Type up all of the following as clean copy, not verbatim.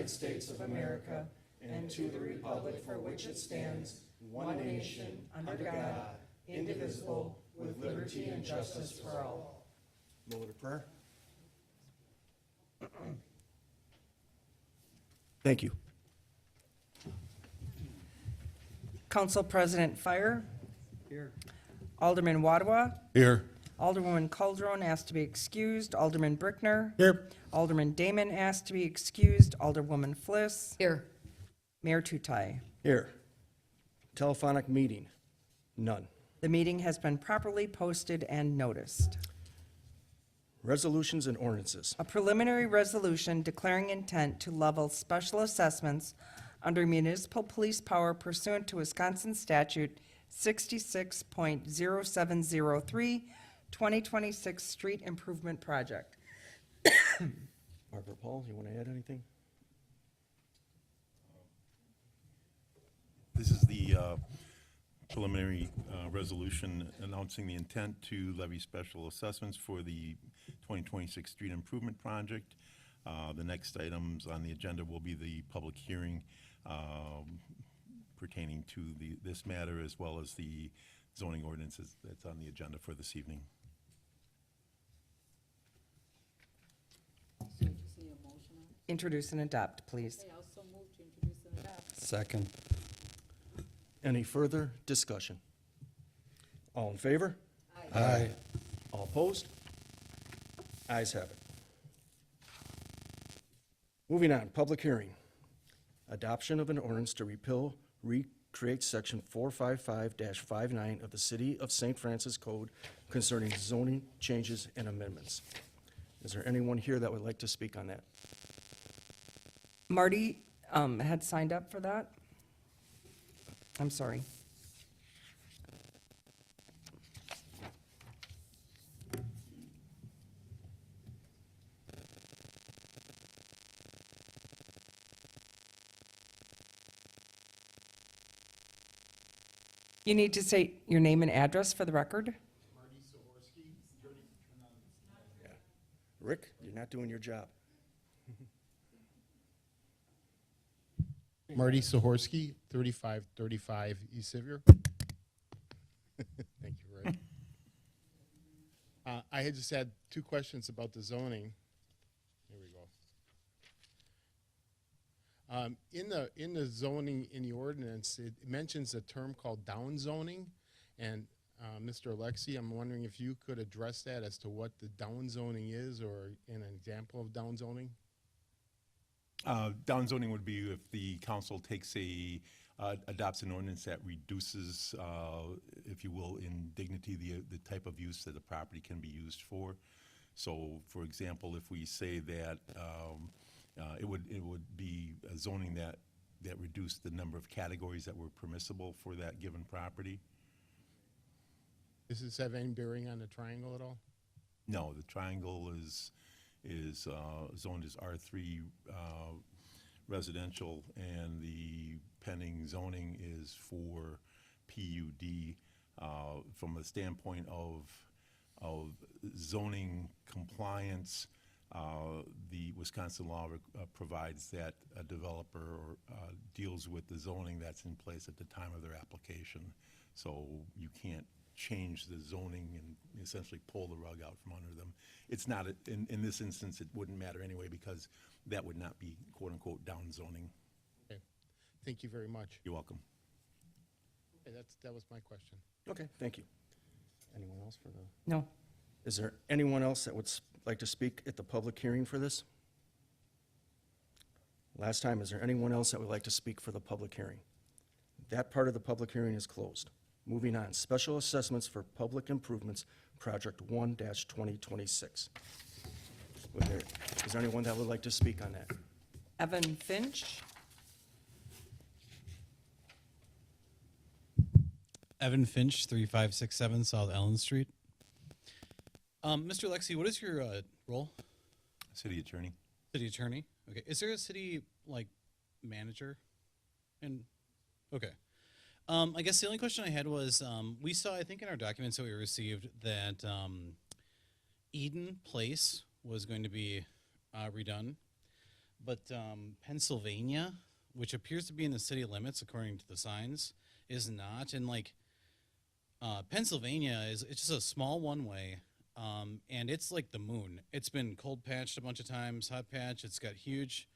United States of America and to the republic for which it stands, one nation, under God, indivisible, with liberty and justice for all. Move to prayer. Thank you. Council President Fire. Here. Alderman Wadwa. Here. Alderwoman Calderon asked to be excused. Alderman Brickner. Here. Alderman Damon asked to be excused. Alderwoman Fliss. Here. Mayor Tutai. Here. Telephonic meeting, none. The meeting has been properly posted and noticed. Resolutions and ordinances. A preliminary resolution declaring intent to level special assessments under municipal police power pursuant to Wisconsin statute 66.0703, 2026 street improvement project. Margaret Paul, you want to add anything? This is the preliminary resolution announcing the intent to levy special assessments for the 2026 street improvement project. The next items on the agenda will be the public hearing pertaining to this matter, as well as the zoning ordinances that's on the agenda for this evening. So you just need a motion on it? Introduce and adopt, please. Okay, also move to introduce and adopt. Second. Any further discussion? All in favor? Aye. All opposed? Ayes have it. Moving on, public hearing. Adoption of an ordinance to recreate section 455-59 of the City of St. Francis Code concerning zoning changes and amendments. Is there anyone here that would like to speak on that? Marty had signed up for that. I'm sorry. You need to say your name and address for the record. Rick, you're not doing your job. Marty Sahorsky, 3535 East Sevier. Thank you, Rick. I had just had two questions about the zoning. Here we go. In the zoning, in the ordinance, it mentions a term called down zoning. And Mr. Alexi, I'm wondering if you could address that as to what the down zoning is, or an example of down zoning? Down zoning would be if the council takes adopts an ordinance that reduces, if you will, in dignity, the type of use that the property can be used for. So, for example, if we say that it would be a zoning that reduced the number of categories that were permissible for that given property. Does this have any bearing on the triangle at all? No, the triangle is zoned as R3 residential, and the pending zoning is for PUD. From a standpoint of zoning compliance, the Wisconsin law provides that a developer deals with the zoning that's in place at the time of their application. So you can't change the zoning and essentially pull the rug out from under them. It's not, in this instance, it wouldn't matter anyway, because that would not be quote-unquote down zoning. Okay. Thank you very much. You're welcome. Okay, that was my question. Okay, thank you. Anyone else for the? No. Is there anyone else that would like to speak at the public hearing for this? Last time, is there anyone else that would like to speak for the public hearing? That part of the public hearing is closed. Moving on, special assessments for public improvements, project 1-2026. Is there anyone that would like to speak on that? Evan Finch. Evan Finch, 3567 South Allen Street. Mr. Lexi, what is your role? City attorney. City attorney. Okay. Is there a city manager? And okay. I guess the only question I had was we saw, I think, in our documents that we received that Eden Place was going to be redone. but Pennsylvania, which appears to be in the city limits according to the signs, is not. And like Pennsylvania it's just a small one way, and it's like the moon. It's been cold patched a bunch of times, hot patch. It's got huge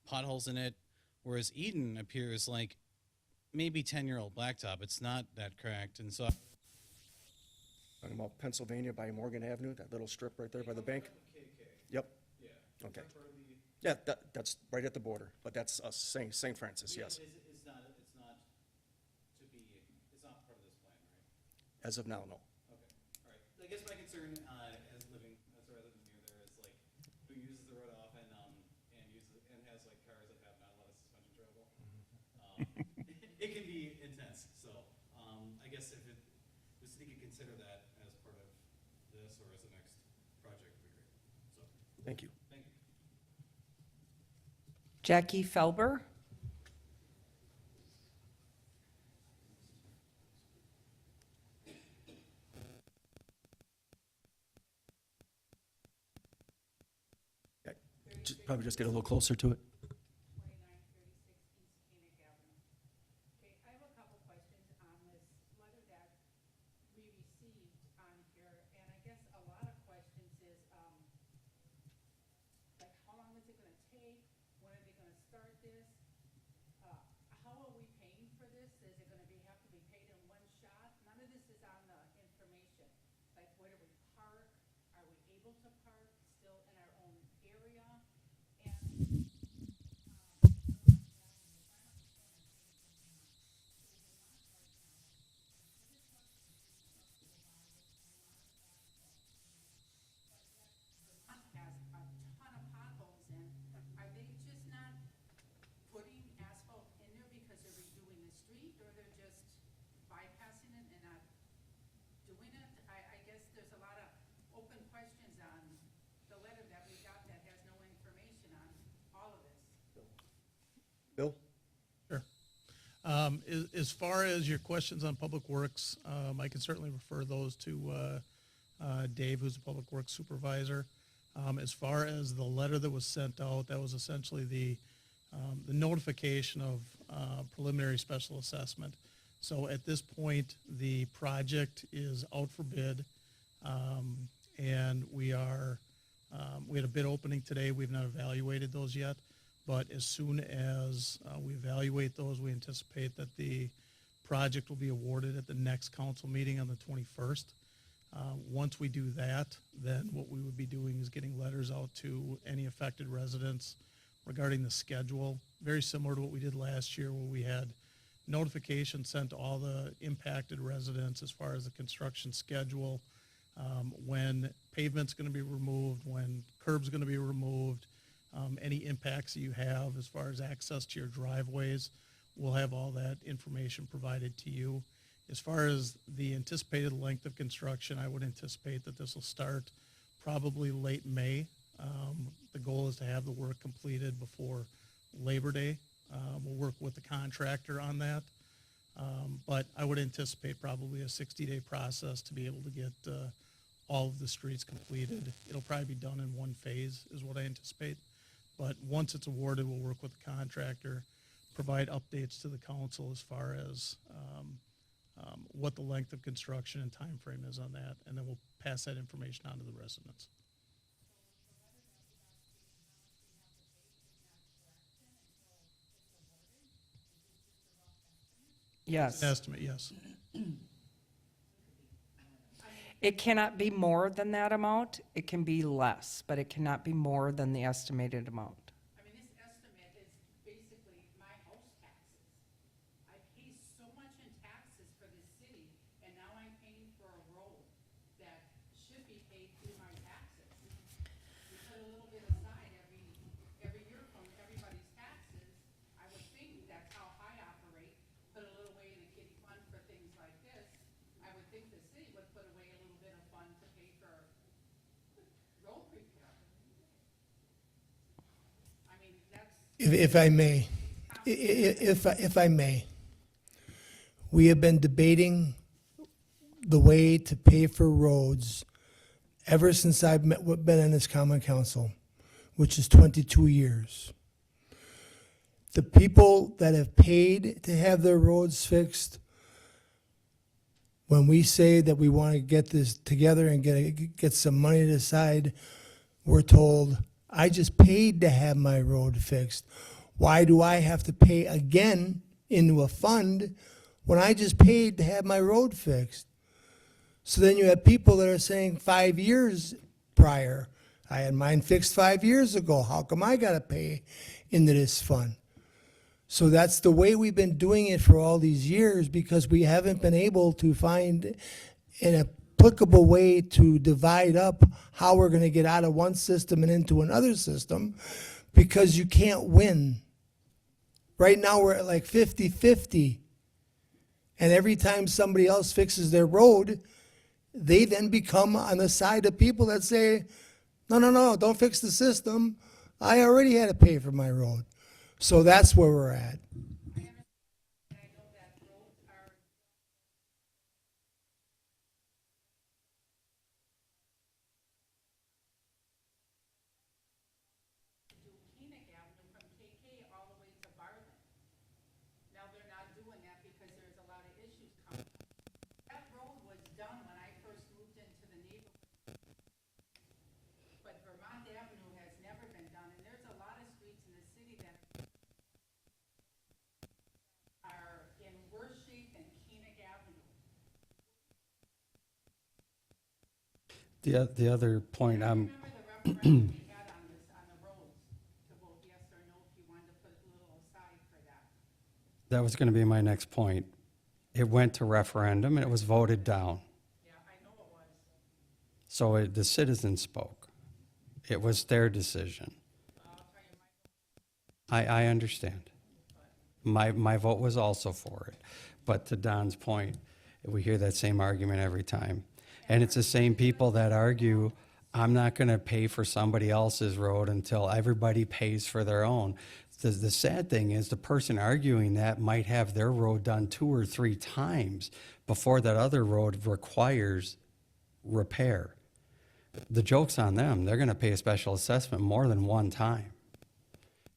potholes in it, whereas Eden appears like maybe 10-year-old blacktop. It's not that cracked, and so. Talking about Pennsylvania by Morgan Avenue, that little strip right there by the bank? Yep. Yeah. Okay. Yeah, that's right at the border, but that's us, St. Francis, yes. It's not to be, it's not part of this plan, right? As of now, no. Okay, all right. I guess my concern, as living, as a resident near there is like, who uses the road often, and uses, and has like cars that have not a lot of suspension travel. It can be intense, so, I guess if the city could consider that as part of this or as the next project would be great, so, Thank you. thank you. Jackie Felber? Yeah, probably just get a little closer to it. 2936 East Koenig Avenue. Okay, I have a couple questions on this letter that we received on here, and I guess a lot of questions is, like, how long is it gonna take? When are they gonna start this? How are we paying for this? Is it gonna have to be paid in one shot? None of this is on the information. Like, where do we park? Are we able to park still in our own area? And has a ton of potholes in. Are they just not putting asphalt in there because they're redoing the street, or they're just bypassing it and not doing it? I guess there's a lot of open questions on the letter that we got that has no information on all of this. Bill? Sure. As far as your questions on Public Works, I can certainly refer those to Dave, who's the Public Works Supervisor. As far as the letter that was sent out, that was essentially the notification of preliminary special assessment. So at this point, the project is out for bid, and we had a bid opening today. We've not evaluated those yet. But as soon as we evaluate those, we anticipate that the project will be awarded at the next council meeting on the 21st. Once we do that, then what we would be doing is getting letters out to any affected residents regarding the schedule, very similar to what we did last year, where we had notification sent to all the impacted residents as far as the construction schedule, when pavement's going to be removed, when curb's going to be removed, any impacts that you have as far as access to your driveways. We'll have all that information provided to you. As far as the anticipated length of construction, I would anticipate that this will start probably late May. The goal is to have the work completed before Labor Day. We'll work with the contractor on that. But I would anticipate probably a 60-day process to be able to get all of the streets completed. It'll probably be done in one phase is what I anticipate. But once it's awarded, we'll work with the contractor, provide updates to the council as far as what the length of construction and time frame is on that, and then we'll pass that information on to the residents. Yes. Estimate, yes. It cannot be more than that amount. It can be less, but it cannot be more than the estimated amount. I mean, this estimate is basically my house taxes. I pay so much in taxes for this city, and now I'm paying for a road that should be paid through my taxes. We put a little bit aside every year from everybody's taxes. I would think that's how I operate, put a little away in a kitty fund for things like this. I would think the city would put away a little bit of fund to pay for road repair. I mean, that's. If I may, if I may, we have been debating the way to pay for roads ever since I've been in this common council, which is 22 years. the people that have paid to have their roads fixed, when we say that we want to get this together and get some money aside, we're told, I just paid to have my road fixed. Why do I have to pay again into a fund when I just paid to have my road fixed? So then you have people that are saying 5 years prior, I had mine fixed 5 years ago. How come I got to pay into this fund? So that's the way we've been doing it for all these years, because we haven't been able to find an applicable way to divide up how we're going to get out of one system and into another system, because you can't win. Right now, we're at like 50-50. And every time somebody else fixes their road, they then become on the side of people that say, no, don't fix the system. I already had to pay for my road. So that's where we're at. I know that roads are do Koenig Avenue from KK all the way to Bartlett. Now, they're not doing that because there's a lot of issues coming. That road was done when I first moved into the neighborhood. But Vermont Avenue has never been done, and there's a lot of streets in the city that are in worse shape than Koenig Avenue. The other point I'm, Remember the referendum we had on this, on the roads, to vote yes or no if you wanted to put a little aside for that. that was going to be my next point. It went to referendum and it was voted down. Yeah, I know it was. So the citizens spoke. It was their decision. I understand. My vote was also for it. But to Don's point, we hear that same argument every time. And it's the same people that argue, I'm not going to pay for somebody else's road until everybody pays for their own. The sad thing is the person arguing that might have their road done 2 or 3 times before that other road requires repair. The joke's on them. They're going to pay a special assessment more than one time.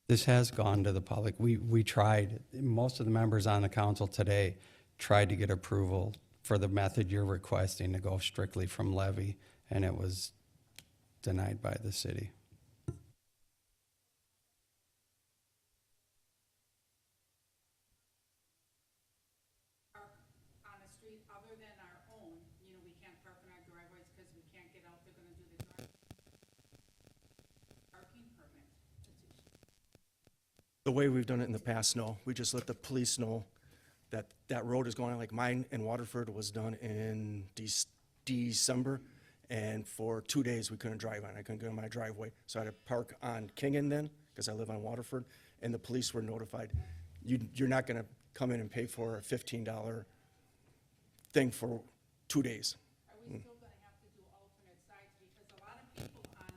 This has gone to the public. We tried, most of the members on the council today tried to get approval for the method you're requesting to go strictly from levy, and it was denied by the city. Park on a street other than our own, you know, we can't park in our driveways because we can't get out, they're gonna do the parking permit. The way we've done it in the past, no. We just let the police know that that road is going on. Like mine in Waterford was done in December, and for 2 days we couldn't drive on. I couldn't get in my driveway, so I had to park on Kingen then, because I live on Waterford, and the police were notified, you're not gonna come in and pay for a $15 thing for 2 days. Are we still gonna have to do alternate sides, because a lot of people on,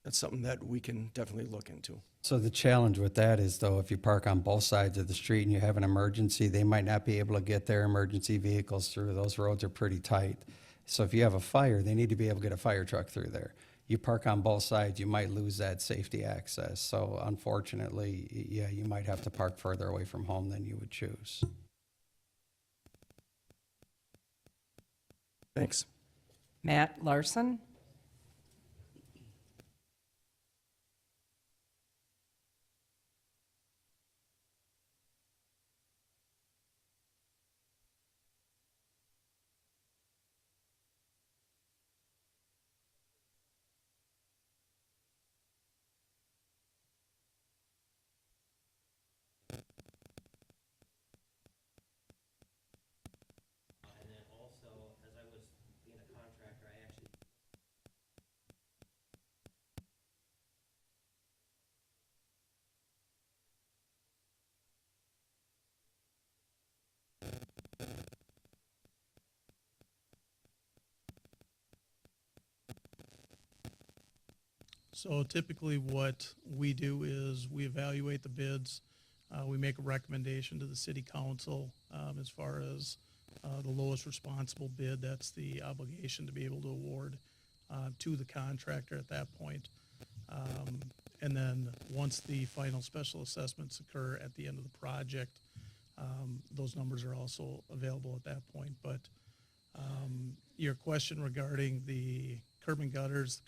That's something that we can definitely look into. So the challenge with that is, though, if you park on both sides of the street and you have an emergency, they might not be able to get their emergency vehicles through. Those roads are pretty tight. So if you have a fire, they need to be able to get a fire truck through there. You park on both sides, you might lose that safety access. So unfortunately, yeah, you might have to park further away from home than you would choose. Thanks. Matt Larson? And then also, as I was being a contractor, I actually So typically what we do is we evaluate the bids. We make a recommendation to the city council as far as the lowest responsible bid. That's the obligation to be able to award to the contractor at that point. And then once the final special assessments occur at the end of the project, those numbers are also available at that point. But your question regarding the curb and gutters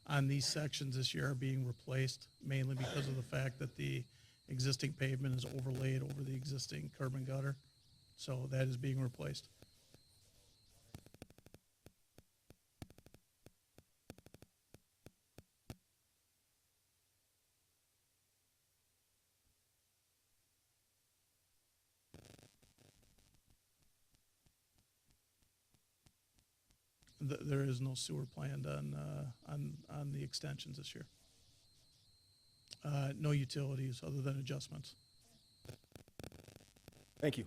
on these sections this year are being replaced, mainly because of the fact that the existing pavement is overlaid over the existing curb and gutter. So that is being replaced. There is no sewer planned on the extensions this year. No utilities other than adjustments. Thank you.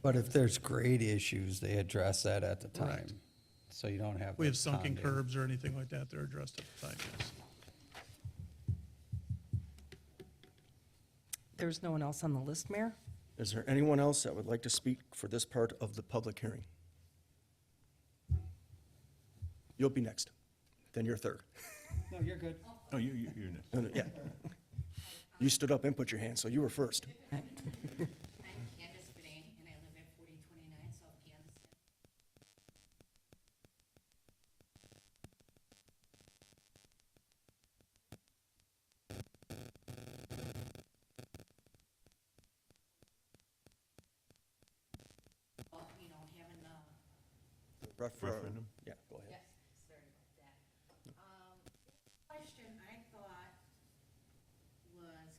But if there's grade issues, they address that at the time. Correct. So you don't have. We have that sunken ponding. curbs or anything like that, they're addressed at the time, yes. There's no one else on the list, Mayor? Is there anyone else that would like to speak for this part of the public hearing? You'll be next. Then you're third. No, you're good. Oh, you're next. No, no, yeah. You stood up and put your hand, so you were first. I'm Candace Benet, and I live at 4029 South Kansas. You know, having, Referendum? Yeah, go ahead. yes, sorry about that. Question I thought was,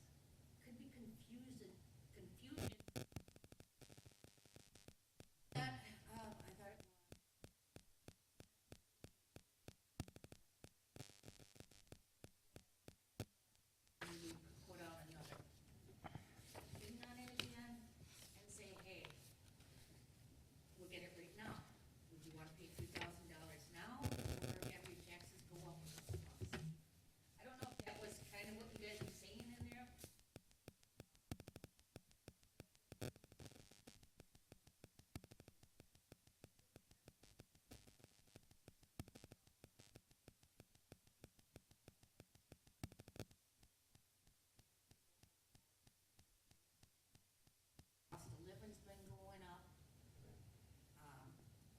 could be confusion. That, I thought it was. We put out another thing on it again and say, hey, we'll get it right now. Would you wanna pay $3,000 now, or have your taxes go up with this policy? I don't know if that was kind of what you guys were saying in there. Cost of living's been going up.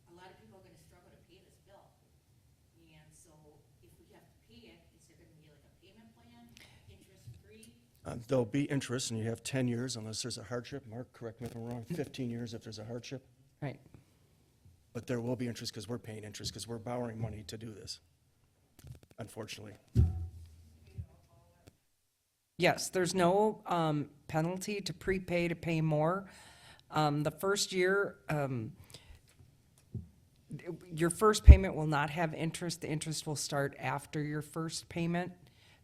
A lot of people are gonna struggle to pay this bill. And so if we have to pay it, is there gonna be like a payment plan, interest-free? There'll be interest, and you have 10 years unless there's a hardship. Mark, correct me if I'm wrong, 15 years if there's a hardship. Right. But there will be interest because we're paying interest because we're borrowing money to do this, unfortunately. Yes, there's no penalty to prepay to pay more. The first year, your first payment will not have interest. The interest will start after your first payment.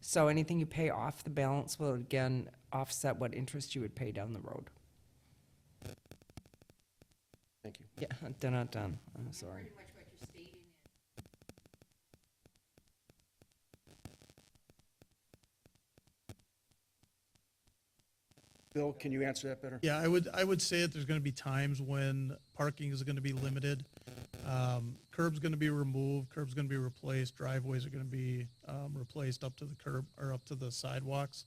So anything you pay off the balance will again offset what interest you would pay down the road. Thank you. Yeah, done. I'm sorry. Pretty much what you're stating is. Bill, can you answer that better? Yeah, I would say that there's gonna be times when parking is gonna be limited. Curb's gonna be removed, curb's gonna be replaced, driveways are gonna be, replaced up to the curb, or up to the sidewalks.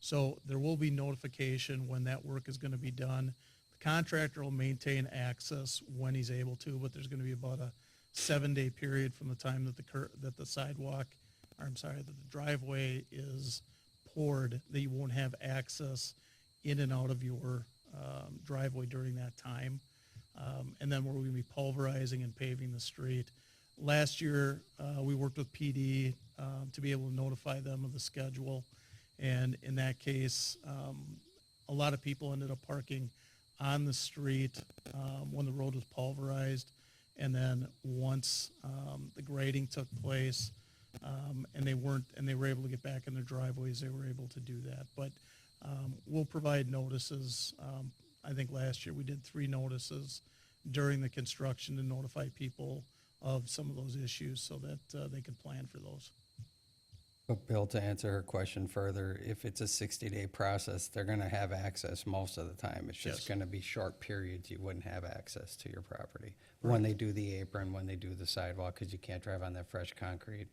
So there will be notification when that work is gonna be done. The contractor will maintain access when he's able to, but there's gonna be about a 7-day period from the time that that the sidewalk, or I'm sorry, that the driveway is poured, that you won't have access in and out of your driveway during that time. And then we're going to be pulverizing and paving the street. Last year, we worked with PD to be able to notify them of the schedule. And in that case, a lot of people ended up parking on the street when the road was pulverized. And then once the grading took place, and they were able to get back in their driveways, they were able to do that. But we'll provide notices. I think last year we did 3 notices during the construction to notify people of some of those issues so that they could plan for those. But Bill, to answer her question further, if it's a 60-day process, they're gonna have access most of the time. It's just Yes. gonna be short periods you wouldn't have access to your property. When they do the apron, when they do the sidewalk, because you can't drive on that fresh concrete,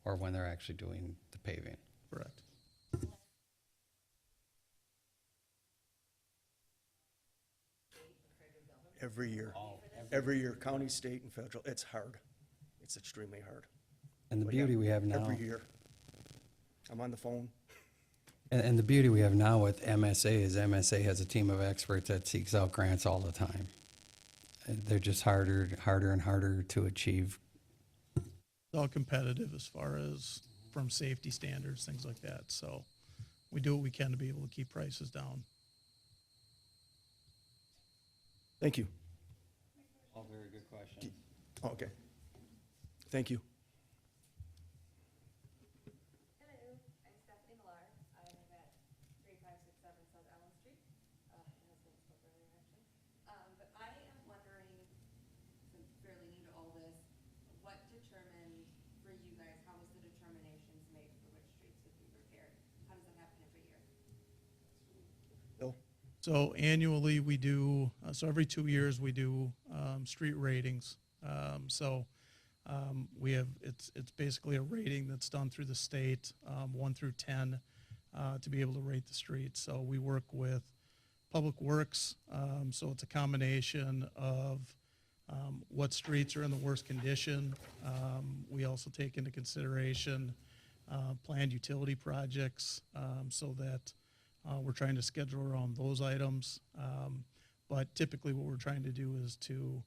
or when they're actually doing the paving. Correct. Every year, county, state, and federal, it's hard. It's extremely hard. And the But yeah, beauty we have now. Every year. I'm on the phone. And the beauty we have now with MSA is MSA has a team of experts that seeks out grants all the time. And they're just harder and harder to achieve. It's all competitive as far as from safety standards, things like that. So we do what we can to be able to keep prices down. Thank you. All very good questions. Okay. Thank you. Hello, I'm Stephanie Millar. I live at 3567 South Allen Street. My husband's still brother, actually. But I am wondering, since I'm fairly new to all this, what determined for you guys, how was the determinations made for which streets would be repaired? How does that happen every year? Bill? So annually, we do, so every 2 years, we do street ratings. We have, it's basically a rating that's done through the state, 1 through 10, to be able to rate the streets. So we work with Public Works, so it's a combination of what streets are in the worst condition. We also take into consideration planned utility projects, so that we're trying to schedule around those items. But typically what we're trying to do is to,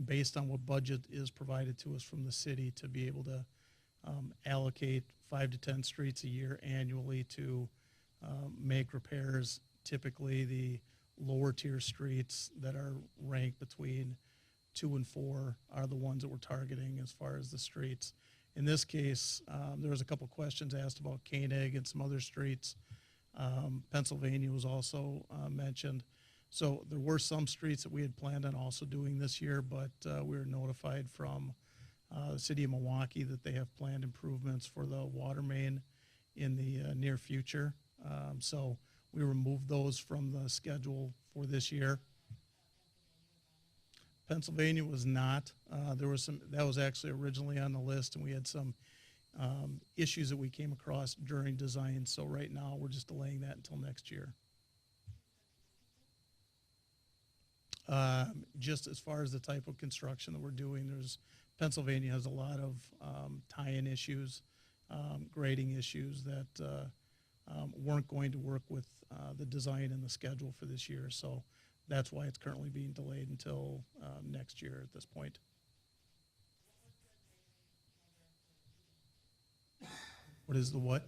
based on what budget is provided to us from the city, to be able to allocate 5 to 10 streets a year annually to make repairs. Typically the lower tier streets that are ranked between 2 and 4 are the ones that we're targeting as far as the streets. In this case, there was a couple questions asked about Koenig and some other streets. Pennsylvania was also mentioned. So there were some streets that we had planned on also doing this year, but we were notified from the city of Milwaukee that they have planned improvements for the water main in the near future. So we removed those from the schedule for this year. Pennsylvania was not. There was some, that was actually originally on the list, and we had some issues that we came across during design. So right now, we're just delaying that until next year. Just as far as the type of construction that we're doing, Pennsylvania has a lot of tie-in issues, grading issues that weren't going to work with the design and the schedule for this year. So that's why it's currently being delayed until next year at this point. What is the what?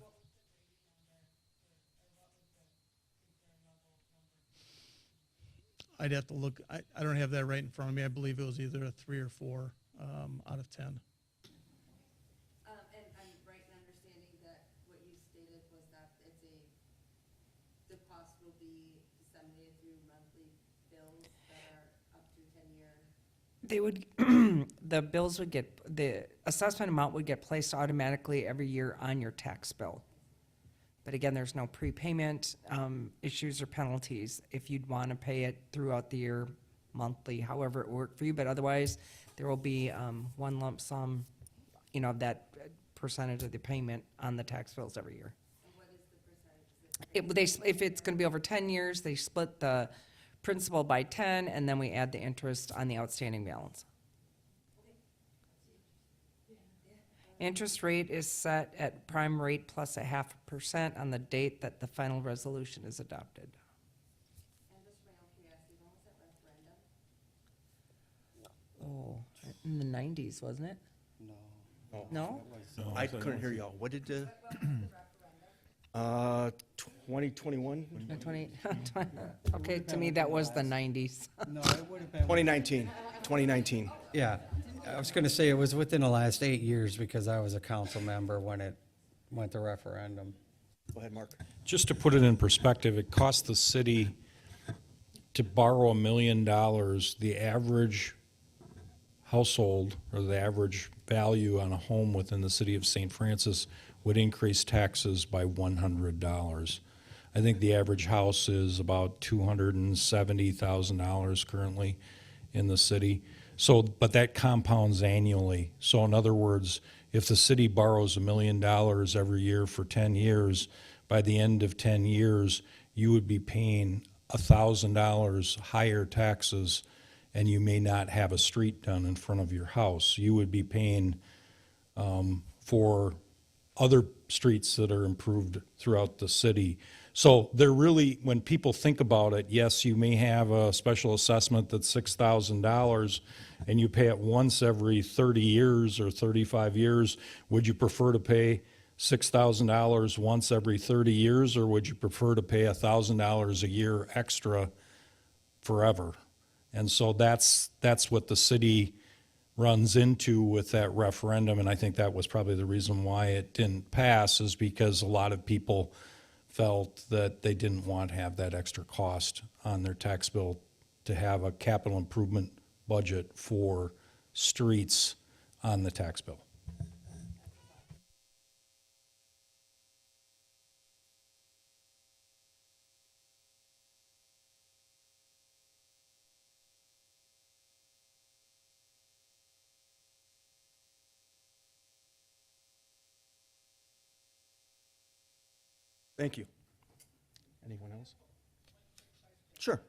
I'd have to look. I don't have that right in front of me. I believe it was either a 3 or 4 out of 10. And I'm right in understanding that what you stated was that the cost will be disseminated through monthly bills that are up to 10-year. They would, the bills would get, the assessment amount would get placed automatically every year on your tax bill. But again, there's no prepayment issues or penalties if you'd want to pay it throughout the year, monthly, however it worked for you. But otherwise, there will be one lump sum, that percentage of the payment on the tax bills every year. And what is the percentage? If it's going to be over 10 years, they split the principal by 10, and then we add the interest on the outstanding balance. Interest rate is set at prime rate plus 0.5% on the date that the final resolution is adopted. And just for my own curiosity, when was that referendum? Oh, in the 90s, wasn't it? No? I couldn't hear y'all. What did the, What was the referendum? 2021? 20, okay, to me, that was the 90s. No, it would have been. 2019. Yeah, I was gonna say it was within the last 8 years because I was a council member when it went to referendum. Go ahead, Mark. Just to put it in perspective, it cost the city to borrow $1 million. The average household, or the average value on a home within the city of St. Francis would increase taxes by $100. I think the average house is about $270,000 currently in the city. So, but that compounds annually. So in other words, if the city borrows $1 million every year for 10 years, by the end of 10 years, you would be paying $1,000 higher taxes, and you may not have a street done in front of your house. You would be paying for other streets that are improved throughout the city. So they're really, when people think about it, yes, you may have a special assessment that's $6,000 and you pay it once every 30 years or 35 years. Would you prefer to pay $6,000 once every 30 years, or would you prefer to pay $1,000 a year extra forever? And so that's what the city runs into with that referendum, and I think that was probably the reason why it didn't pass, is because a lot of people felt that they didn't want to have that extra cost on their tax bill to have a capital improvement budget for streets on the tax bill. Thank you. Anyone else? Sure.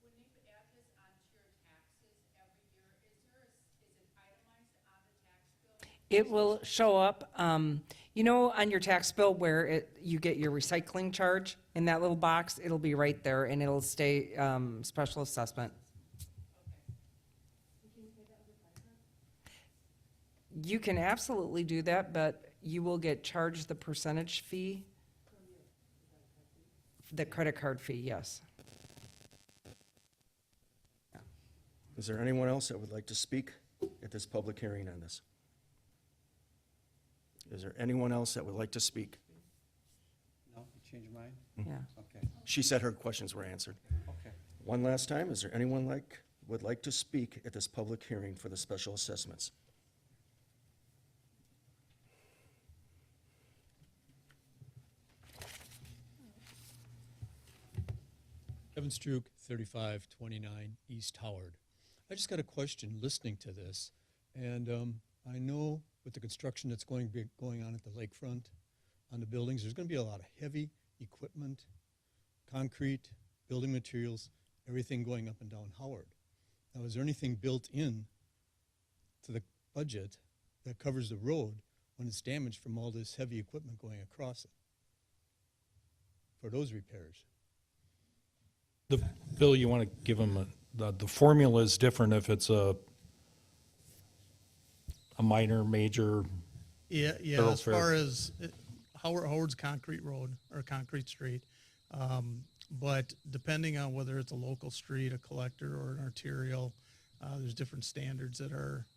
When you add this onto your taxes every year, is it itemized on the tax bill? It will show up, you know, on your tax bill where you get your recycling charge, in that little box, it'll be right there, and it'll stay, special assessment. You can absolutely do that, but you will get charged the percentage fee. The credit card fee, yes. Is there anyone else that would like to speak at this public hearing on this? Is there anyone else that would like to speak? No, you change your mind? Yeah. Okay, She said her questions were answered. okay. One last time, is there anyone would like to speak at this public hearing for the special assessments? Kevin Strook, 3529 East Howard. I just got a question listening to this, and I know with the construction that's going on at the lakefront, on the buildings, there's going to be a lot of heavy equipment, concrete, building materials, everything going up and down Howard. Now, is there anything built in to the budget that covers the road when it's damaged from all this heavy equipment going across it for those repairs? Bill, you want to give them the formula is different if it's a minor, major. Yeah, as far as Howard's concrete road or concrete street, but depending on whether it's a local street, a collector, or an arterial, there's different standards that are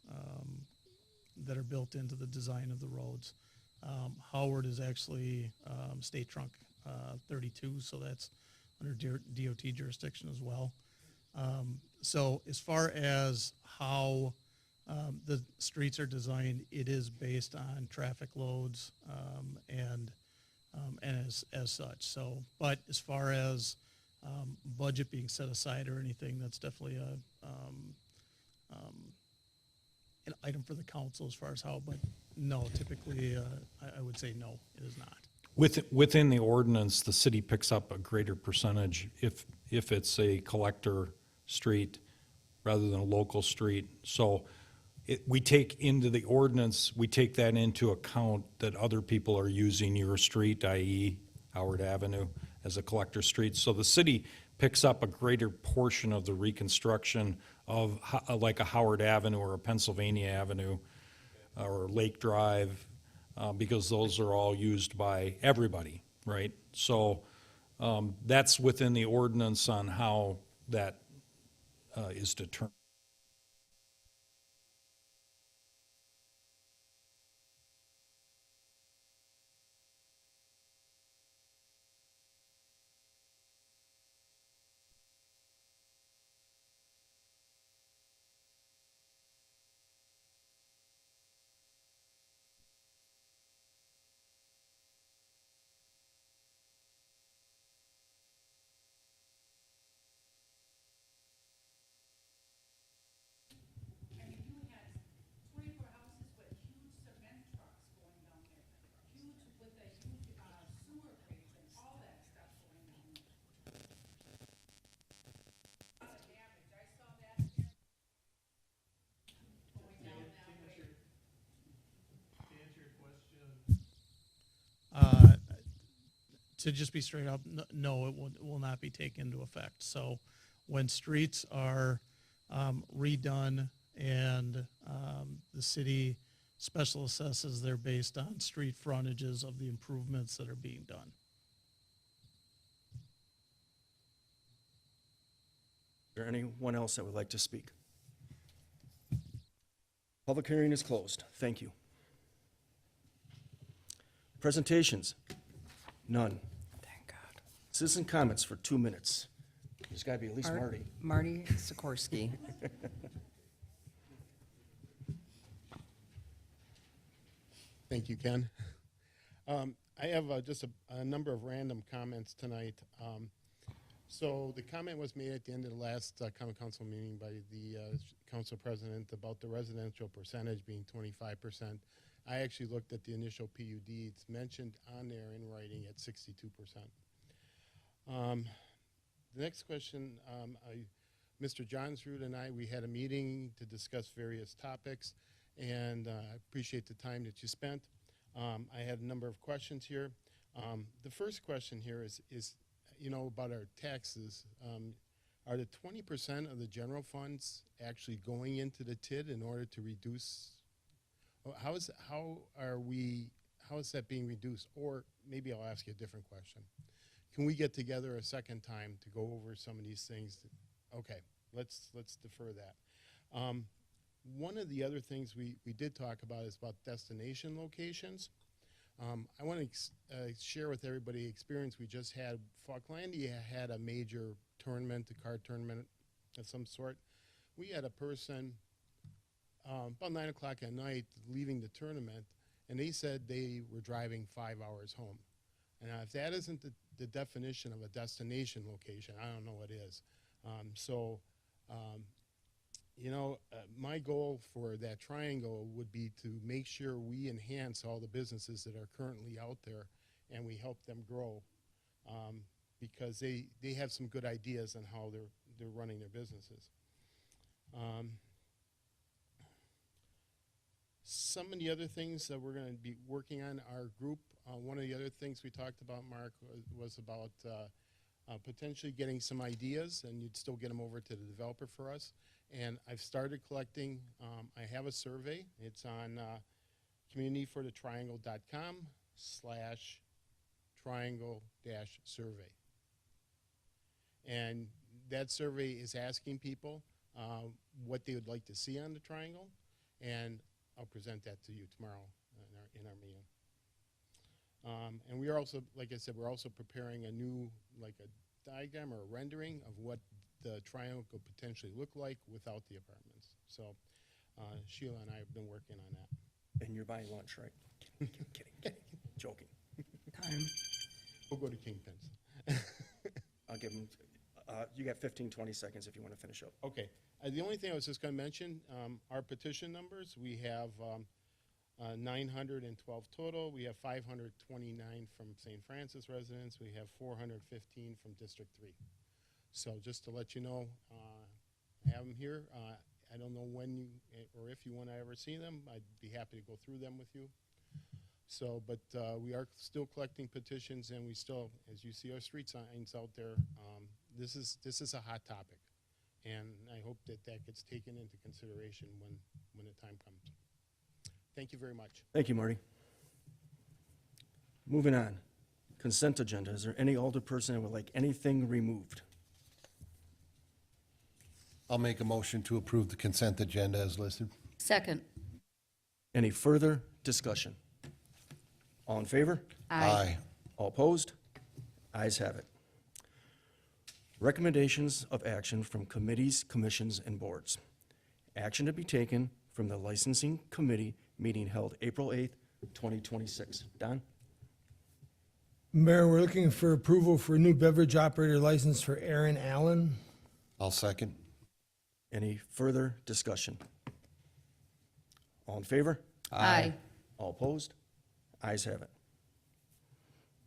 built into the design of the roads. Howard is actually State Trunk 32, so that's under DOT jurisdiction as well. So as far as how the streets are designed, it is based on traffic loads and as such. So, but as far as budget being set aside or anything, that's definitely an item for the council as far as how. But no, typically, I would say no, it is not. Within the ordinance, the city picks up a greater percentage if it's a collector street rather than a local street. So we take into the ordinance, we take that into account that other people are using your street, i.e. Howard Avenue, as a collector street. So the city picks up a greater portion of the reconstruction of like a Howard Avenue or a Pennsylvania Avenue or Lake Drive, because those are all used by everybody, right? So that's within the ordinance on how that is determined. to just be straight up, no, it will not be taken into effect. So when streets are redone and the city special assesses, they're based on street frontages of the improvements that are being done. Is there anyone else that would like to speak? Public hearing is closed. Thank you. Presentations? None. Thank God. Citizen comments for 2 minutes. There's got to be at least Marty. Marty Sikorsky. Thank you, Ken. I have just a number of random comments tonight. So the comment was made at the end of the last common council meeting by the council president about the residential percentage being 25%. I actually looked at the initial PUD. It's mentioned on there in writing at 62%. The next question, Mr. Johnsrud and I, we had a meeting to discuss various topics, and I appreciate the time that you spent. I had a number of questions here. The first question here is you know, about our taxes. Are the 20% of the general funds actually going into the TID in order to reduce? How is that being reduced? Or maybe I'll ask you a different question. Can we get together a second time to go over some of these things? Okay, let's defer that. One of the other things we did talk about is about destination locations. I want to share with everybody experience we just had. Falklandia had a major tournament, a card tournament of some sort. We had a person about 9 o'clock at night leaving the tournament, and they said they were driving 5 hours home. And if that isn't the definition of a destination location, I don't know what is. You know, my goal for that triangle would be to make sure we enhance all the businesses that are currently out there and we help them grow because they have some good ideas on how they're running their businesses. Some of the other things that we're going to be working on our group, one of the other things we talked about, Mark, was about potentially getting some ideas, and you'd still get them over to the developer for us. And I've started collecting, I have a survey. It's on communityforthetriangle.com/triangle-survey. And that survey is asking people what they would like to see on the triangle, and I'll present that to you tomorrow in our meeting. And we are also, like I said, we're also preparing a new, like a diagram or a rendering of what the triangle could potentially look like without the apartments. So Sheila and I have been working on that. And you're buying lunch, right? Kidding. Joking. Time. We'll go to Kingpins. I'll give them, you got 15, 20 seconds if you want to finish up. Okay. The only thing I was just going to mention, our petition numbers, we have 912 total. We have 529 from St. Francis residents. We have 415 from District 3. So just to let you know, I have them here. I don't know when you, or if you want to ever see them. I'd be happy to go through them with you. So, but we are still collecting petitions, and we still, as you see our street signs out there, this is a hot topic. And I hope that gets taken into consideration when the time comes. Thank you very much. Thank you, Marty. Moving on. Consent agenda. Is there any older person that would like anything removed? I'll make a motion to approve the consent agenda as listed. Second. Any further discussion? All in favor? Aye. All opposed? Ayes have it. Recommendations of action from committees, commissions, and boards. Action to be taken from the licensing committee meeting held April 8th, 2026. Don? Mayor, we're looking for approval for a new beverage operator license for Aaron Allen. I'll second. Any further discussion? All in favor? Aye. All opposed? Ayes have it.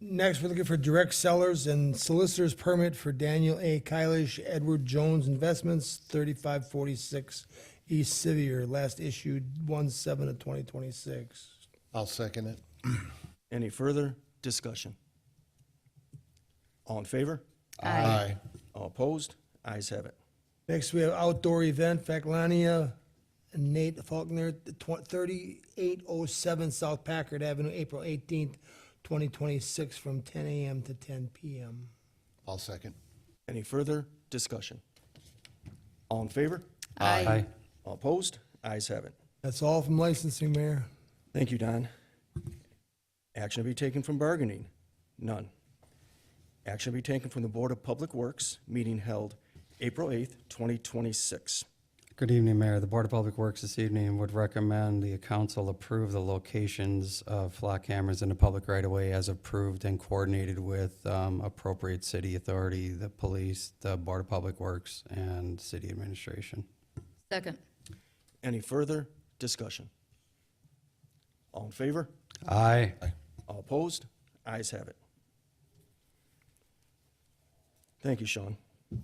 Next, we're looking for direct sellers and solicitor's permit for Daniel A. Kylish, Edward Jones Investments, 3546 East Sevier, last issued 1/7 of 2026. I'll second it. Any further discussion? All in favor? Aye. All opposed? Ayes have it. Next, we have outdoor event, Vaclania and Nate Faulkner, 3807 South Packard Avenue, April 18th, 2026, from 10 a.m. to 10 p.m. I'll second. Any further discussion? All in favor? Aye. All opposed? Ayes have it. That's all from licensing, Mayor. Thank you, Don. Action to be taken from bargaining? None. Action to be taken from the Board of Public Works, meeting held April 8th, 2026. Good evening, Mayor. The Board of Public Works this evening would recommend the council approve the locations of flock cameras in the public right-of-way as approved and coordinated with appropriate city authority, the police, the Board of Public Works, and city administration. Second. Any further discussion? All in favor? Aye. All opposed? Ayes have it. Thank you, Sean. Sorry,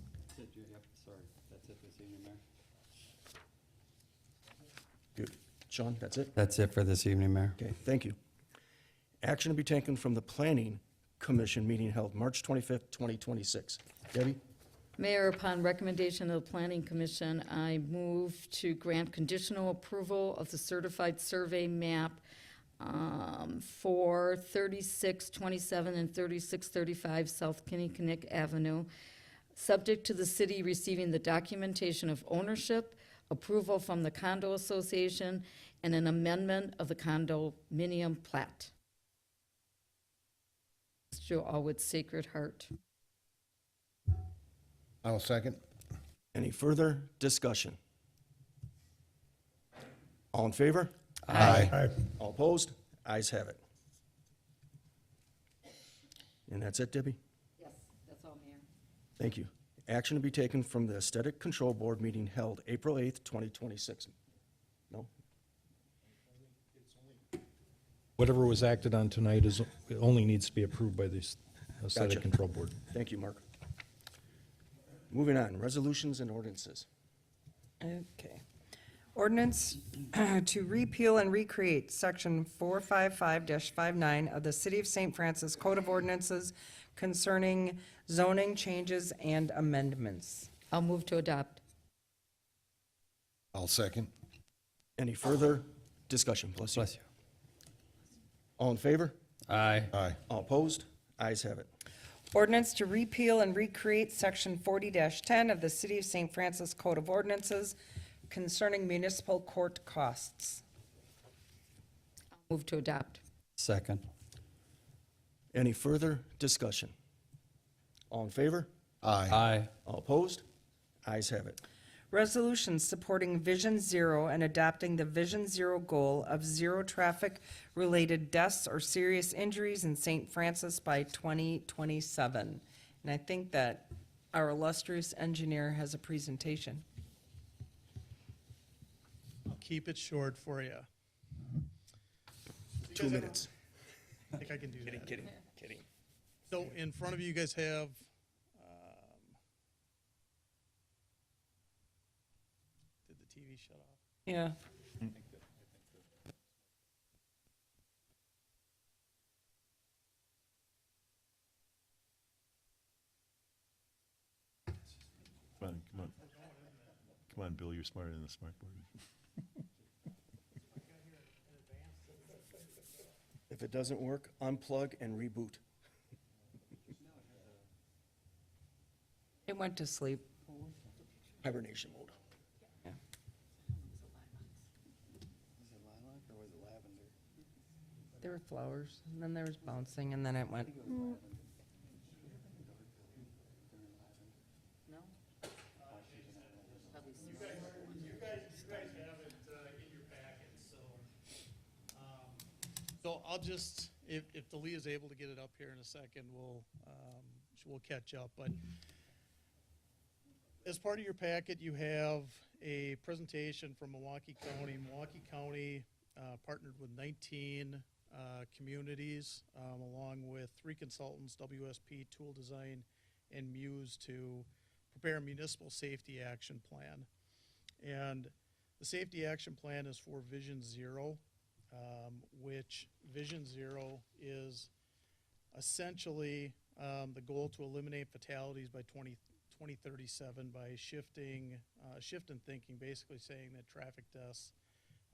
that's it this evening, Mayor. Good. Sean, that's it? That's it for this evening, Mayor. Okay, thank you. Action to be taken from the Planning Commission meeting held March 25th, 2026. Debbie? Mayor, upon recommendation of the Planning Commission, I move to grant conditional approval of the certified survey map for 3627 and 3635 South Kinnickinnick Avenue, subject to the city receiving the documentation of ownership, approval from the condo association, and an amendment of the condominium plat. Joe Allwood Sacred Heart. I'll second. Any further discussion? All in favor? Aye. All opposed? Ayes have it. And that's it, Debbie? Yes, that's all, Mayor. Thank you. Action to be taken from the Aesthetic Control Board meeting held April 8th, 2026. No? Whatever was acted on tonight is, it only needs to be approved by the Aesthetic Gotcha. Control Board. Thank you, Mark. Moving on, resolutions and ordinances. Okay. Ordinance to repeal and recreate Section 455-59 of the City of St. Francis Code of Ordinances concerning zoning changes and amendments. I'll move to adopt. I'll second. Any further discussion? Bless you. Bless you. All in favor? Aye. Aye. All opposed? Ayes have it. Ordinance to repeal and recreate Section 40-10 of the City of St. Francis Code of Ordinances concerning municipal court costs. Move to adopt. Second. Any further discussion? All in favor? Aye. Aye. All opposed? Ayes have it. Resolution supporting Vision Zero and adopting the Vision Zero goal of zero traffic-related deaths or serious injuries in St. Francis by 2027. And I think that our illustrious engineer has a presentation. I'll keep it short for you. 2 minutes. I think I can do that. Kidding. So in front of you guys have, did the TV shut off? Yeah. Come on, come on. Come on, Bill, you're smarter than the smart board. If it doesn't work, unplug and reboot. It went to sleep. Hibernation mode. There were flowers, and then there was bouncing, and then it went. So I'll just, if Dalia is able to get it up here in a second, we'll catch up. But as part of your packet, you have a presentation from Milwaukee County. Milwaukee County partnered with 19 communities, along with 3 consultants, WSP, Tool Design, and Muse, to prepare a municipal safety action plan. And the safety action plan is for Vision Zero, which Vision Zero is essentially the goal to eliminate fatalities by 2037 by shifting, shift in thinking, basically saying that traffic deaths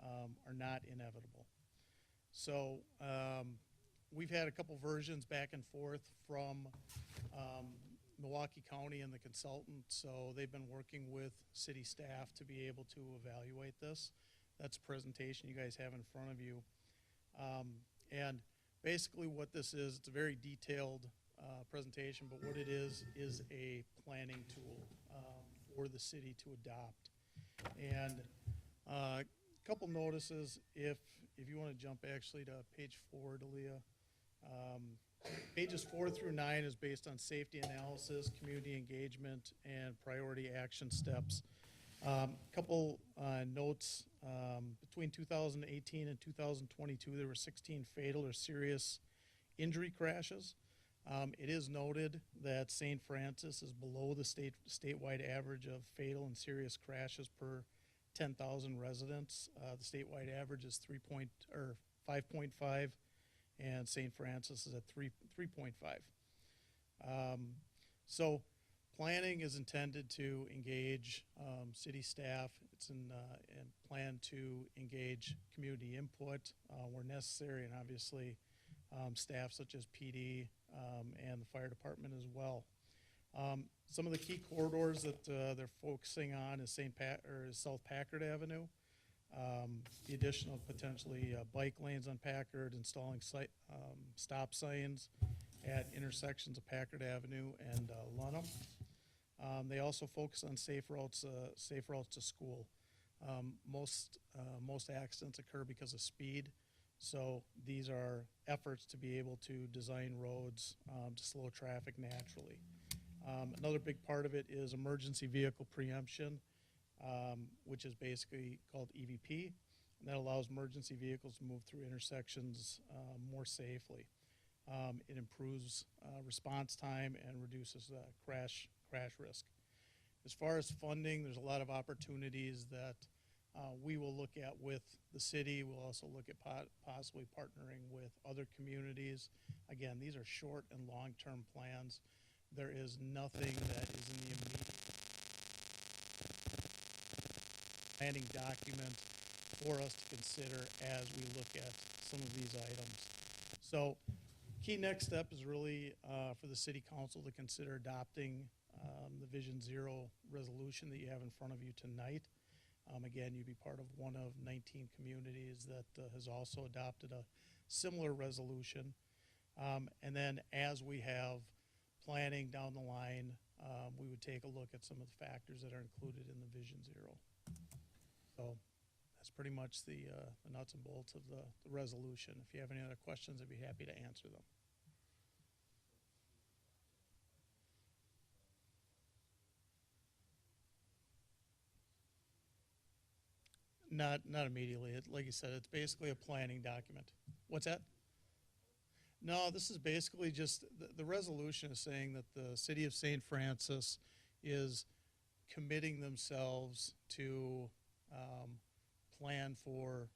are not inevitable. So we've had a couple versions back and forth from Milwaukee County and the consultant, so they've been working with city staff to be able to evaluate this. That's a presentation you guys have in front of you. And basically what this is, it's a very detailed presentation, but what it is a planning tool for the city to adopt. And a couple notices, if you want to jump actually to page 4, Dalia. Pages 4 through 9 is based on safety analysis, community engagement, and priority action steps. Couple notes, between 2018 and 2022, there were 16 fatal or serious injury crashes. It is noted that St. Francis is below the statewide average of fatal and serious crashes per 10,000 residents. The statewide average is 5.5, and St. Francis is at 3.5. So planning is intended to engage city staff. It's and plan to engage community input where necessary, and obviously staff such as PD and the fire department as well. Some of the key corridors that they're focusing on is South Packard Avenue. The addition of potentially bike lanes on Packard, installing stop signs at intersections of Packard Avenue and Lunham. They also focus on safe routes to school. Most accidents occur because of speed, so these are efforts to be able to design roads to slow traffic naturally. Another big part of it is emergency vehicle preemption, which is basically called EVP, and that allows emergency vehicles to move through intersections more safely. It improves response time and reduces crash risk. As far as funding, there's a lot of opportunities that we will look at with the city. We'll also look at possibly partnering with other communities. Again, these are short and long-term plans. There is nothing that is in the immediate planning document for us to consider as we look at some of these items. So key next step is really for the city council to consider adopting the Vision Zero resolution that you have in front of you tonight. Again, you'd be part of one of 19 communities that has also adopted a similar resolution. And then as we have planning down the line, we would take a look at some of the factors that are included in the Vision Zero. So that's pretty much the nuts and bolts of the resolution. If you have any other questions, I'd be happy to answer them. Not immediately. Like you said, it's basically a planning document. What's that? No, this is basically just, the resolution is saying that the city of St. Francis is committing themselves to plan for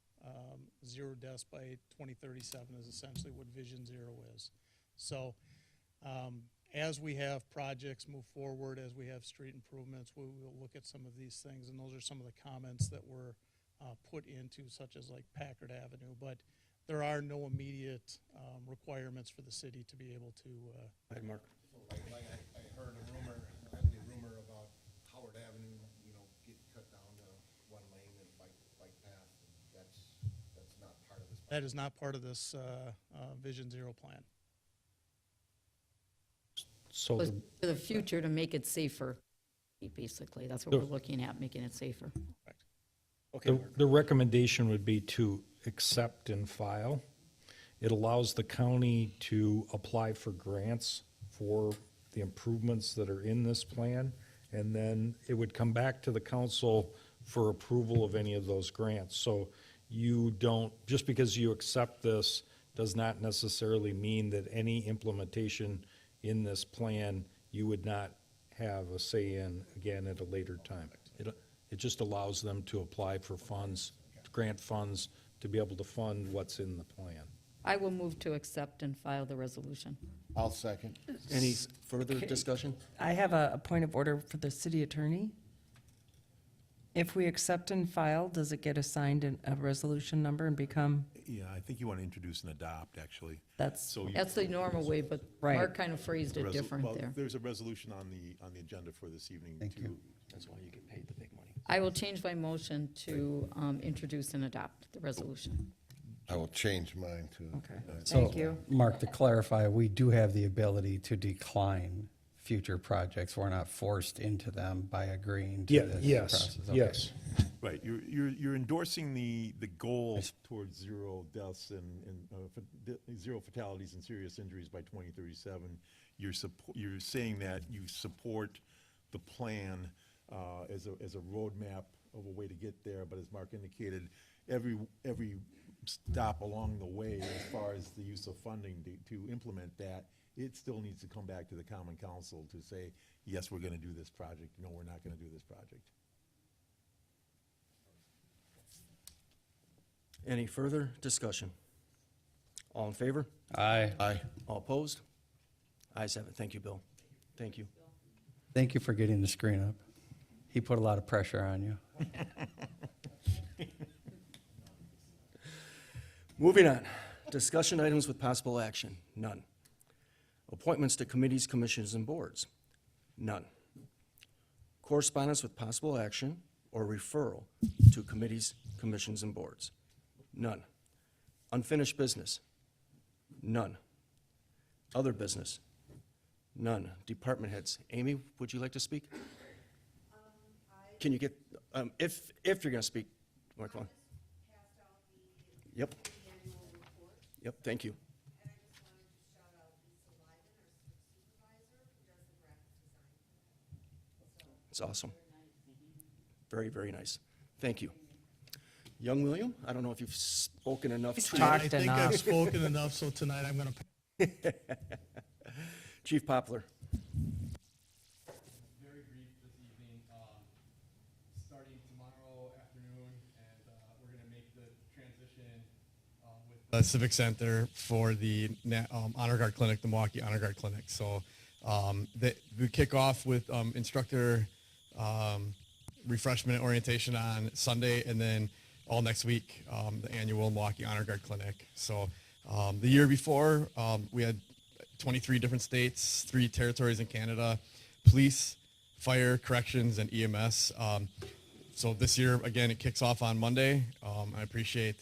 0 deaths by 2037 is essentially what Vision Zero is. So as we have projects move forward, as we have street improvements, we will look at some of these things, and those are some of the comments that were put into, such as like Packard Avenue, but there are no immediate requirements for the city to be able to. Go ahead, Mark. I heard a rumor about Howard Avenue, get cut down to 1 lane and bike path. That's not part of this. That is not part of this Vision Zero plan. So Was for the future to make it safer, basically. That's what we're looking at, making it safer. Okay, Mark. the recommendation would be to accept and file. It allows the county to apply for grants for the improvements that are in this plan, and then it would come back to the council for approval of any of those grants. So you don't, just because you accept this does not necessarily mean that any implementation in this plan you would not have a say in again at a later time. It just allows them to apply for funds, grant funds, to be able to fund what's in the plan. I will move to accept and file the resolution. I'll second. Any further discussion? I have a point of order for the city attorney. If we accept and file, does it get assigned a resolution number and become, Yeah, I think you want to introduce and adopt, actually. that's, So you- That's the normal way, but Right. Mark kind of phrased it different well, there. There's a resolution on the agenda for this evening. Thank you. That's why you get paid the big money. I will change my motion to introduce and adopt the resolution. I will change mine to. okay, So, thank you. Mark, to clarify, we do have the ability to decline future projects. We're not forced into them by agreeing to this process. Okay. Right, you're endorsing the goal towards zero deaths and zero fatalities and serious injuries by 2037. You're saying that you support the plan as a roadmap of a way to get there, but as Mark indicated, every stop along the way, as far as the use of funding to implement that, it still needs to come back to the Common Council to say, yes, we're gonna do this project, no, we're not gonna do this project. Any further discussion? All in favor? Aye. Aye. All opposed? Ayes have it. Thank you, Bill. Thank you. Thank you for getting the screen up. He put a lot of pressure on you. Moving on. Discussion items with possible action. None. Appointments to committees, commissions, and boards. None. Correspondence with possible action or referral to committees, commissions, and boards. None. Unfinished business. None. Other business. None. Department heads. Amy, would you like to speak? Can you get, if you're gonna speak, Michael. Yep. Yep, thank you. It's awesome. Very, very nice. Thank you. Young William, I don't know if you've spoken enough. He's tonight. I talked think enough. I've spoken enough, so tonight I'm going to. Chief Poplar. Very brief this evening, starting tomorrow afternoon, and we're gonna make the transition with the Civic Center for the Honor Guard Clinic, the Milwaukee Honor Guard Clinic. So we kick off with instructor refreshment and orientation on Sunday, and then all next week, the annual Milwaukee Honor Guard Clinic. So the year before, we had 23 different states, 3 territories in Canada, police, fire, corrections, and EMS. So this year, again, it kicks off on Monday. I appreciate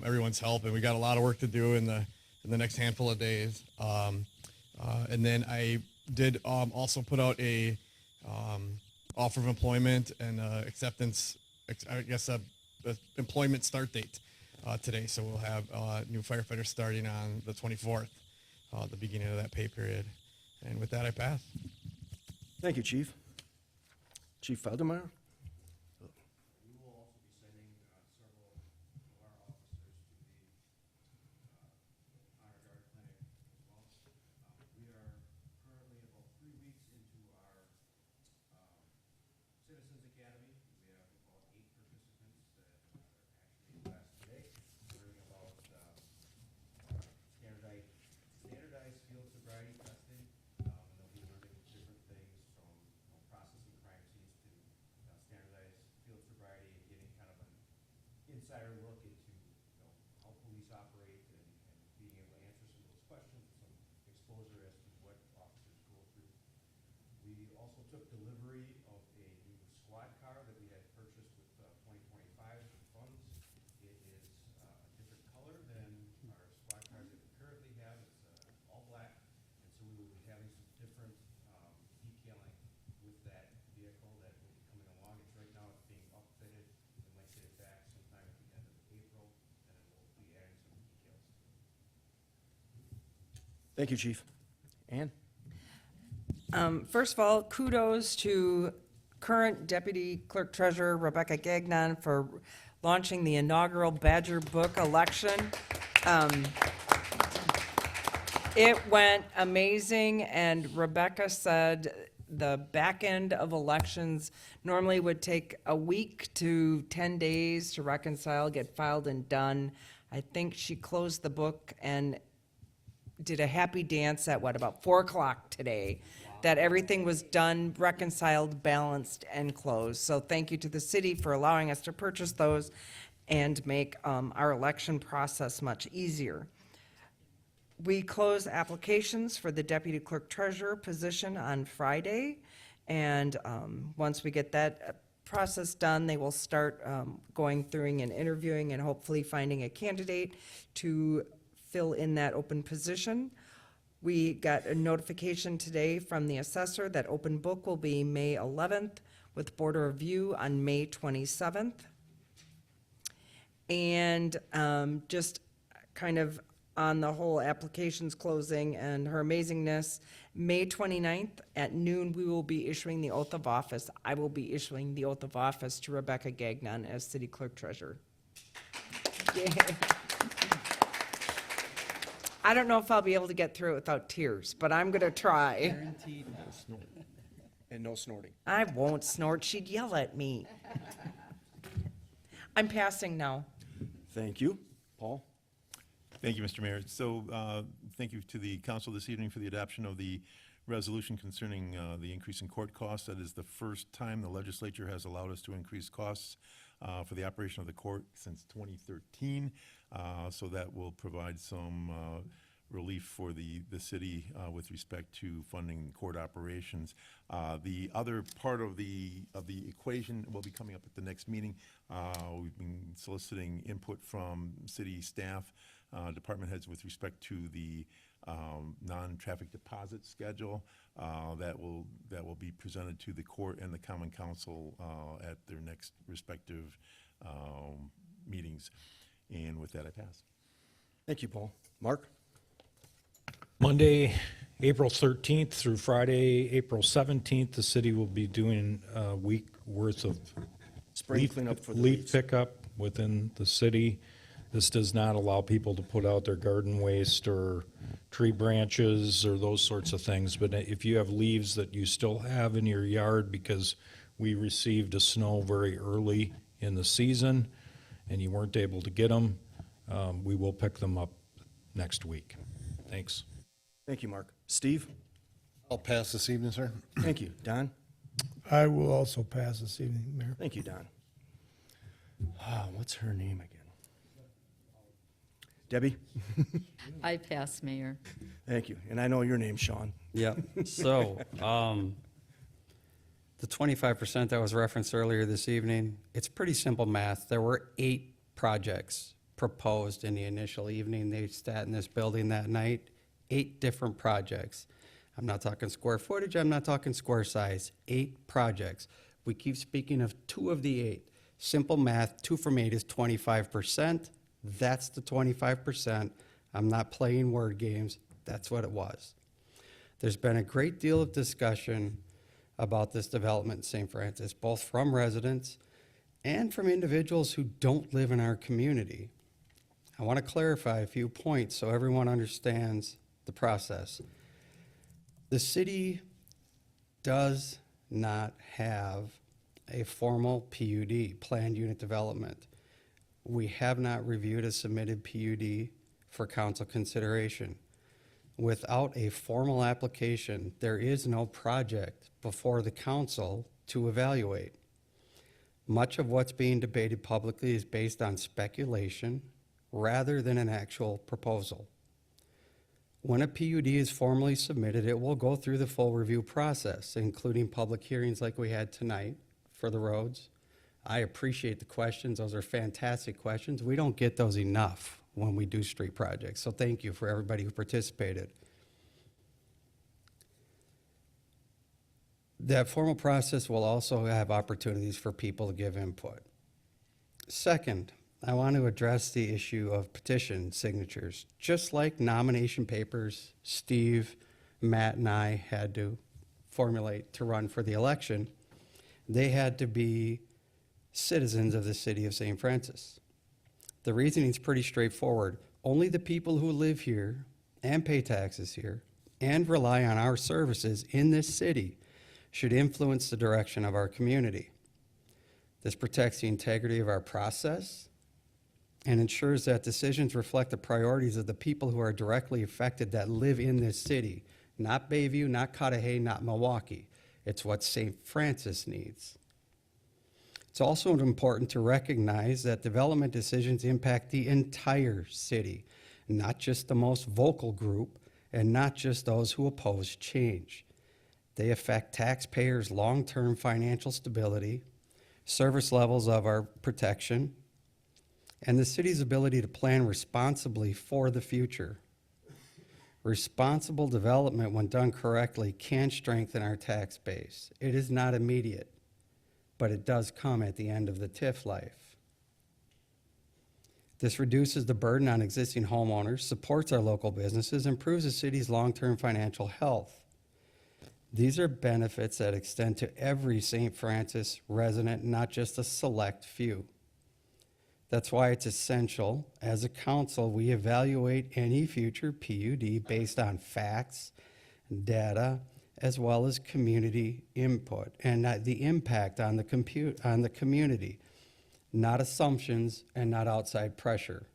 everyone's help, and we got a lot of work to do in the next handful of days. And then I did also put out a offer of employment and acceptance, I guess, a employment start date today. So we'll have new firefighters starting on the 24th. The beginning of that pay period. And with that, I pass. Thank you, Chief. Chief Faldermeyer? We will also be sending several of our officers to the Honor Guard Clinic as well. We are currently about 3 weeks into our Citizens Academy. We have about 8 participants that are actually in class today, learning about standardized field sobriety testing. And they'll be learning different things from processing crime scenes to standardized field sobriety and getting kind of an insider look into how police operate and being able to answer some of those questions, some exposure as to what officers go through. We also took delivery of a new squad car that we had purchased with 2025 funds. It is a different color than our squad cars that we currently have. It's all black, and so we will be having some different detailing with that vehicle that will be coming along. It's right now it's being upfitted and might get it back sometime at the end of April, and then we'll be adding some details to it. Thank you, Chief. Ann? First of all, kudos to current Deputy Clerk Treasurer Rebecca Gagnon for launching the inaugural Badger Book election. It went amazing, and Rebecca said the back end of elections normally would take a week to 10 days to reconcile, get filed and done. I think she closed the book and did a happy dance at about 4 o'clock today. That everything was done, reconciled, balanced, and closed. So thank you to the city for allowing us to purchase those and make our election process much easier. We close applications for the deputy clerk treasurer position on Friday. And once we get that process done, they will start going through and interviewing and hopefully finding a candidate to fill in that open position. We got a notification today from the assessor that open book will be May 11th with border review on May 27th. And just kind of on the whole applications closing and her amazingness, May 29th at noon, we will be issuing the oath of office. I will be issuing the oath of office to Rebecca Gagnon as city clerk treasurer. Yay. I don't know if I'll be able to get through it without tears, but I'm gonna try. And no snorting. I won't snort, she'd yell at me. I'm passing now. Thank you. Paul? Thank you, Mr. Mayor. So, thank you to the council this evening for the adoption of the resolution concerning the increase in court costs. That is the first time the legislature has allowed us to increase costs for the operation of the court since 2013. So that will provide some relief for the city with respect to funding court operations. The other part of the equation will be coming up at the next meeting. We've been soliciting input from city staff, department heads with respect to the non-traffic deposit schedule that will be presented to the court and the common council at their next respective meetings. And with that, I pass. Thank you, Paul. Mark? Monday, April 13th through Friday, April 17th, the city will be doing a week worth of Spring cleanup for the leaf leaves. pickup within the city. This does not allow people to put out their garden waste or tree branches or those sorts of things. But if you have leaves that you still have in your yard because we received a snow very early in the season and you weren't able to get them, we will pick them up next week. Thanks. Thank you, Mark. Steve? I'll pass this evening, sir. Thank you. Don? I will also pass this evening, Mayor. Thank you, Don. What's her name again? Debbie? I pass, Mayor. Thank you. And I know your name, Sean. Yeah, so, the 25% that was referenced earlier this evening, it's pretty simple math. There were 8 projects proposed in the initial evening. They sat in this building that night, 8 different projects. I'm not talking square footage, I'm not talking square size, 8 projects. We keep speaking of 2 of the 8. Simple math, 2 from 8 is 25%. That's the 25%. I'm not playing word games. That's what it was. There's been a great deal of discussion about this development in St. Francis, both from residents and from individuals who don't live in our community. I want to clarify a few points so everyone understands the process. The city does not have a formal PUD, planned unit development. We have not reviewed a submitted PUD for council consideration. Without a formal application, there is no project before the council to evaluate. Much of what's being debated publicly is based on speculation rather than an actual proposal. When a PUD is formally submitted, it will go through the full review process, including public hearings like we had tonight for the roads. I appreciate the questions. Those are fantastic questions. We don't get those enough when we do street projects. So thank you for everybody who participated. That formal process will also have opportunities for people to give input. Second, I want to address the issue of petition signatures. Just like nomination papers Steve, Matt, and I had to formulate to run for the election, they had to be citizens of the city of St. Francis. The reasoning is pretty straightforward. Only the people who live here and pay taxes here and rely on our services in this city should influence the direction of our community. This protects the integrity of our process and ensures that decisions reflect the priorities of the people who are directly affected that live in this city. Not Bayview, not Cudahy, not Milwaukee. It's what St. Francis needs. It's also important to recognize that development decisions impact the entire city, not just the most vocal group and not just those who oppose change. They affect taxpayers' long-term financial stability, service levels of our protection, and the city's ability to plan responsibly for the future. Responsible development, when done correctly, can strengthen our tax base. It is not immediate, but it does come at the end of the TIF life. This reduces the burden on existing homeowners, supports our local businesses, improves the city's long-term financial health. These are benefits that extend to every St. Francis resident, not just a select few. That's why it's essential, as a council, we evaluate any future PUD based on facts, data, as well as community input and the impact on the community, not assumptions and not outside pressure.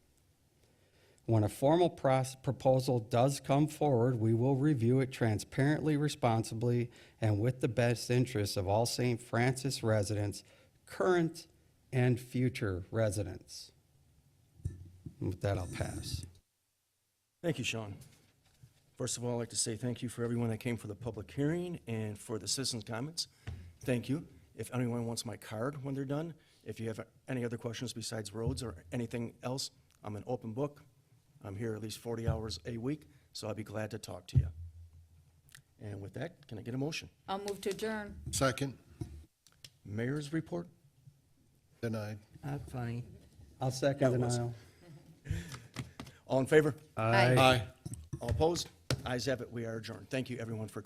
When a formal proposal does come forward, we will review it transparently, responsibly, and with the best interests of all St. Francis residents, current and future residents. And with that, I'll pass. Thank you, Sean. First of all, I'd like to say thank you for everyone that came for the public hearing and for the citizens' comments. Thank you. If anyone wants my card when they're done, if you have any other questions besides roads or anything else, I'm an open book. I'm here at least 40 hours a week, so I'll be glad to talk to you. And with that, can I get a motion? I'll move to adjourn. Second, Mayor's report? denied. That's funny. I'll second That was- denial. All in favor? Aye. Aye. All opposed? Ayes have it, we are adjourned. Thank you, everyone, for coming.